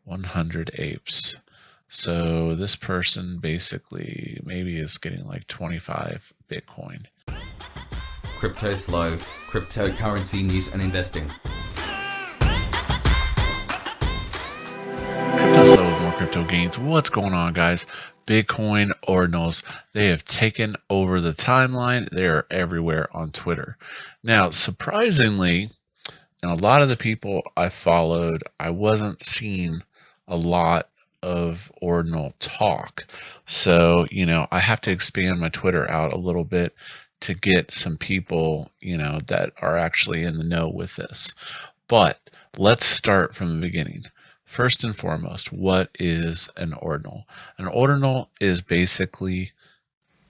100 apes. So this person basically maybe is getting like 25 Bitcoin. Cryptoslo, cryptocurrency news and investing. Cryptoslo with more crypto gains. What's going on, guys? Bitcoin Ordinals, they have taken over the timeline. They are everywhere on Twitter. Now, surprisingly, and a lot of the people I followed, I wasn't seeing a lot of Ordinal talk. So, I have to expand my Twitter out a little bit to get some people, that are actually in the know with this. But let's start from the beginning. First and foremost, what is an ordinal? An ordinal is basically,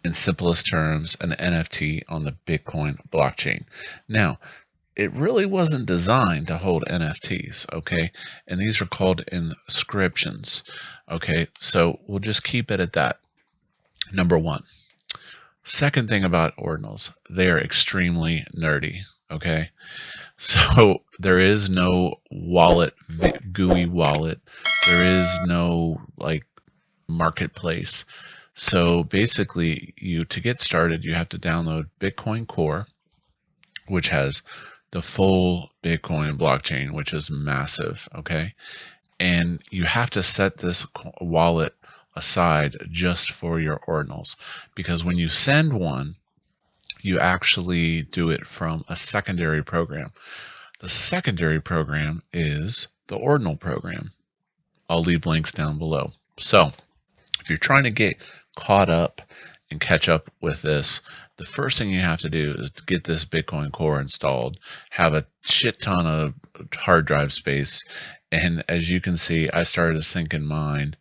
in simplest terms, an NFT on the Bitcoin blockchain. Now, it really wasn't designed to hold NFTs, okay? And these are called inscriptions, okay? So we'll just keep it at that, number one. Second thing about ordinals, they are extremely nerdy, okay? So there is no wallet, GUI wallet. There is no marketplace. So basically, to get started, you have to download Bitcoin Core, which has the full Bitcoin blockchain, which is massive, okay? And you have to set this wallet aside just for your ordinals, because when you send one, you actually do it from a secondary program. The secondary program is the Ordinal program. I'll leave links down below. So if you're trying to get caught up and catch up with this, the first thing you have to do is get this Bitcoin Core installed, have a shit ton of hard drive space, and as you can see, I started syncing mine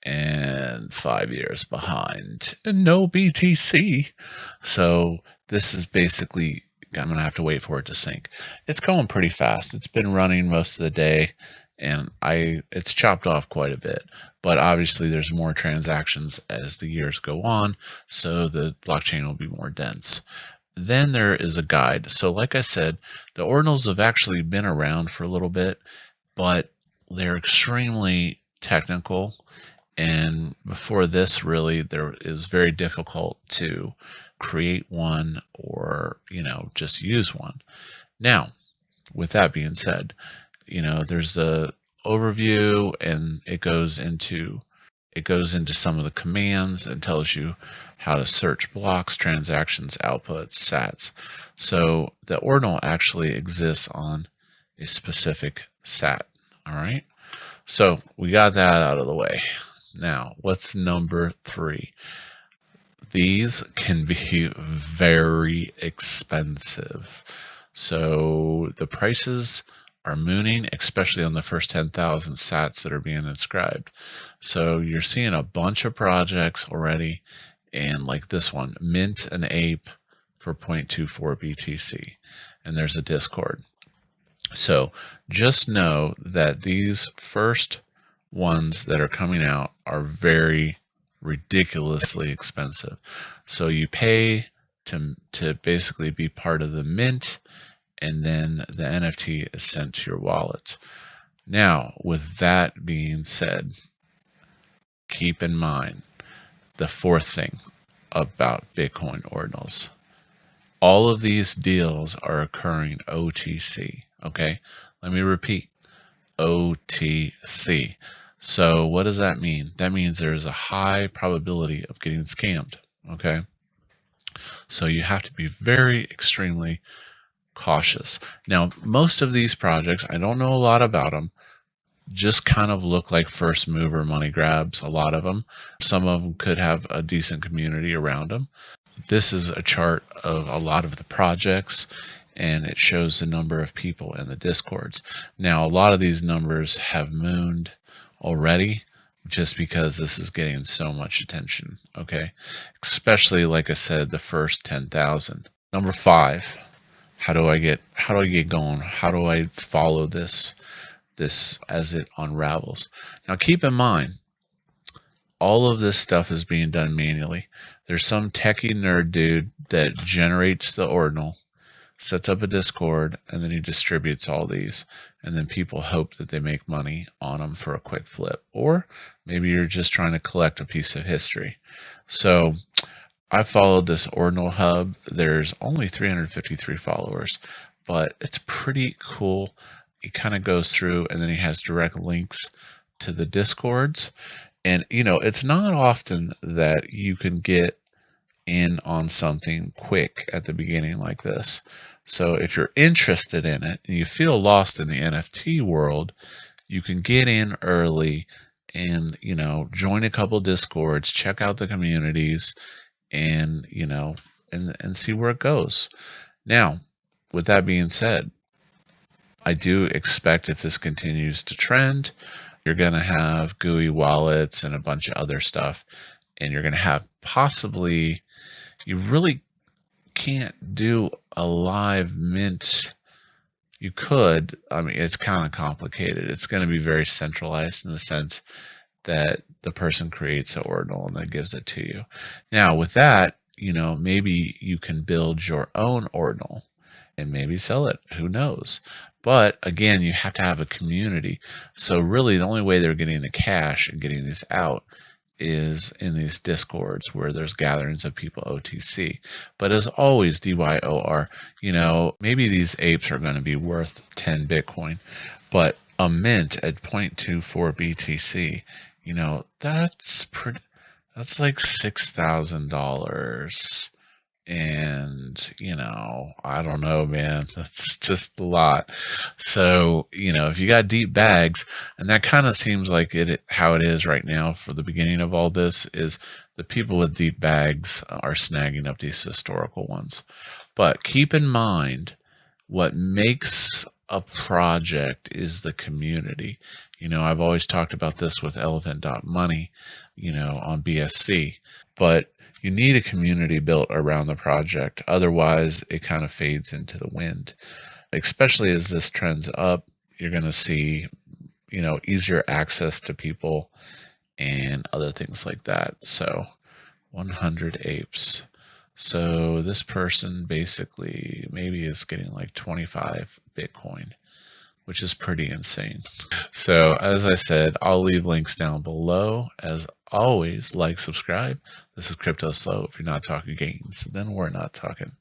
and 5 years behind and no BTC. So this is basically, I'm gonna have to wait for it to sync. It's going pretty fast. It's been running most of the day, and it's chopped off quite a bit, but obviously there's more transactions as the years go on, so the blockchain will be more dense. Then there is a guide. So like I said, the ordinals have actually been around for a little bit, but they're extremely technical, and before this, really, it was very difficult to create one or just use one. Now, with that being said, there's the overview, and it goes into some of the commands and tells you how to search blocks, transactions, outputs, sats. So the ordinal actually exists on a specific sat. All right, so we got that out of the way. Now, what's number 3? These can be very expensive. So the prices are mooning, especially on the first 10,000 sats that are being inscribed. So you're seeing a bunch of projects already, and like this one, mint an ape for 0.24 BTC, and there's a Discord. So just know that these first ones that are coming out are very ridiculously expensive. So you pay to basically be part of the mint, and then the NFT is sent to your wallet. Now, with that being said, keep in mind the fourth thing about Bitcoin ordinals. All of these deals are occurring OTC, okay? Let me repeat, OTC. So what does that mean? That means there's a high probability of getting scammed, okay? So you have to be very extremely cautious. Now, most of these projects, I don't know a lot about them, just kind of look like first mover money grabs, a lot of them. Some of them could have a decent community around them. This is a chart of a lot of the projects, and it shows the number of people in the Discords. Now, a lot of these numbers have mooned already, just because this is getting so much attention, okay? Especially, like I said, the first 10,000. Number 5, how do I get going? How do I follow this as it unravels? Now, keep in mind, all of this stuff is being done manually. There's some techie nerd dude that generates the ordinal, sets up a Discord, and then he distributes all these. And then people hope that they make money on them for a quick flip. Or maybe you're just trying to collect a piece of history. So I followed this Ordinal Hub. There's only 353 followers, but it's pretty cool. He kind of goes through, and then he has direct links to the Discords. And, it's not often that you can get in on something quick at the beginning like this. So if you're interested in it and you feel lost in the NFT world, you can get in early and, join a couple Discords, check out the communities, and, and see where it goes. Now, with that being said, I do expect if this continues to trend, you're going to have GUI wallets and a bunch of other stuff, and you're going to have possibly, you really can't do a live mint. You could, it's kind of complicated. It's going to be very centralized in the sense that the person creates an ordinal and then gives it to you. Now, with that, maybe you can build your own ordinal and maybe sell it. Who knows? But again, you have to have a community. So really, the only way they're getting the cash and getting this out is in these Discords where there's gatherings of people OTC. But as always, DYOR, maybe these apes are going to be worth 10 Bitcoin, but a mint at 0.24 BTC, that's like $6,000. And, I don't know, man, that's just a lot. So, if you got deep bags, and that kind of seems like how it is right now for the beginning of all this, is the people with deep bags are snagging up these historical ones. But keep in mind, what makes a project is the community. I've always talked about this with elephant.money, on BSC, but you need a community built around the project. Otherwise, it kind of fades into the wind. Especially as this trends up, you're going to see, easier access to people and other things like that. So 100 apes. So this person basically maybe is getting like 25 Bitcoin, which is pretty insane. So as I said, I'll leave links down below. As always, like, subscribe. This is Cryptoslo. If you're not talking gains, then we're not talking.